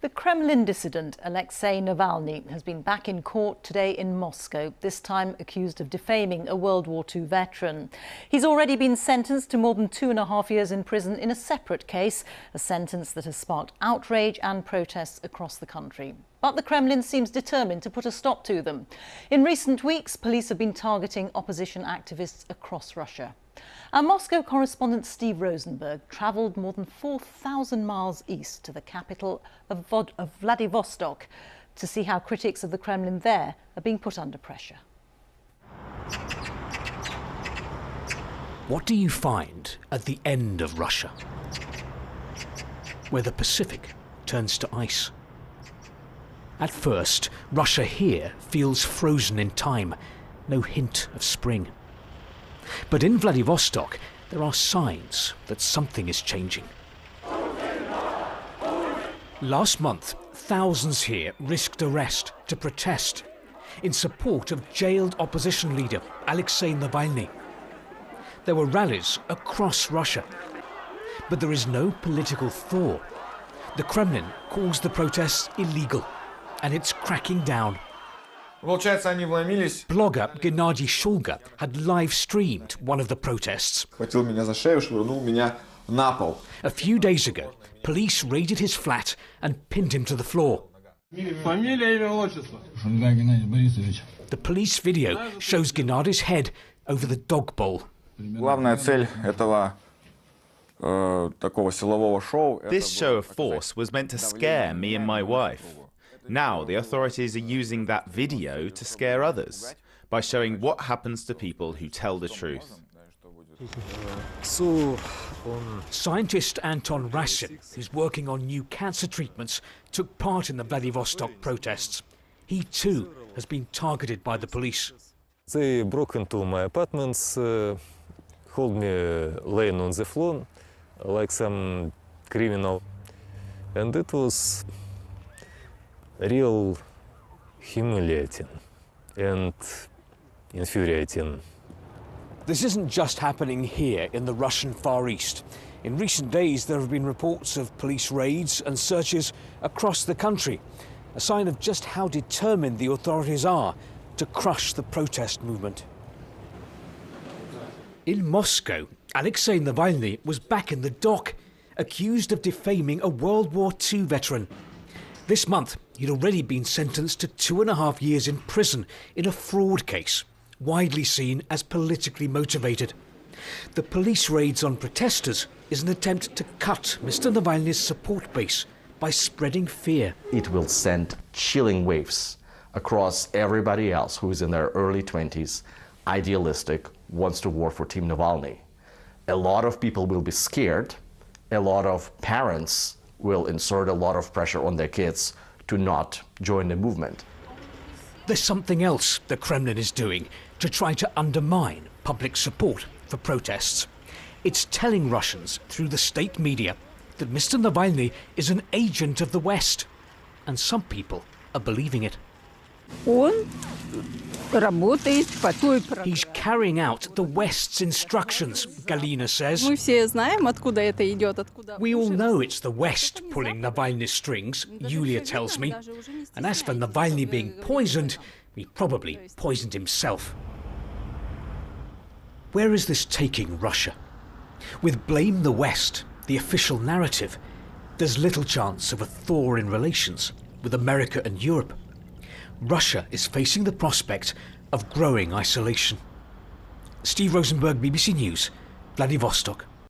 The Kremlin dissident Alexei Navalny has been back in court today in Moscow, this time accused of defaming a World War II veteran. He's already been sentenced to more than 2.5 years in prison in a separate case, a sentence that has sparked outrage and protests across the country. But the Kremlin seems determined to put a stop to them. In recent weeks, police have been targeting opposition activists across Russia. Our Moscow correspondent Steve Rosenberg travelled more than 4,000 miles east to the capital of Vladivostok to see how critics of the Kremlin there are being put under pressure. What do you find at the end of Russia, where the Pacific turns to ice? At first, Russia here feels frozen in time, no hint of spring. But in Vladivostok, there are signs that something is changing. Last month, thousands here risked arrest to protest in support of jailed opposition leader Alexei Navalny. There were rallies across Russia, but there is no political thaw. The Kremlin calls the protests illegal, and it's cracking down. Blogger Gennady Shulga had live-streamed one of the protests. A few days ago, police raided his flat and pinned him to the floor. The police video shows Gennady's head over the dog bowl. This show of force was meant to scare me and my wife. Now the authorities are using that video to scare others by showing what happens to people who tell the truth. Scientist Anton Rasin, who's working on new cancer treatments, took part in the Vladivostok protests. He too has been targeted by the police. They broke into my apartments, hold me laying on the floor like some criminal, and it was real humiliating and infuriating. This isn't just happening here in the Russian Far East. In recent days, there have been reports of police raids and searches across the country, a sign of just how determined the authorities are to crush the protest movement. In Moscow, Alexei Navalny was back in the dock, accused of defaming a World War II veteran. This month, he'd already been sentenced to 2.5 years in prison in a fraud case, widely seen as politically motivated. The police raids on protesters is an attempt to cut Mr. Navalny's support base by spreading fear. It will send chilling waves across everybody else who is in their early 20s, idealistic, wants to work for Team Navalny. A lot of people will be scared. A lot of parents will insert a lot of pressure on their kids to not join the movement. There's something else the Kremlin is doing to try to undermine public support for protests. It's telling Russians through the state media that Mr. Navalny is an agent of the West, and some people are believing it. He's carrying out the West's instructions, Galina says. We all know it's the West pulling Navalny's strings, Yulia tells me. And as for Navalny being poisoned, he probably poisoned himself. Where is this taking Russia? With blame the West, the official narrative, there's little chance of a thaw in relations with America and Europe. Russia is facing the prospect of growing isolation. Steve Rosenberg, BBC News, Vladivostok.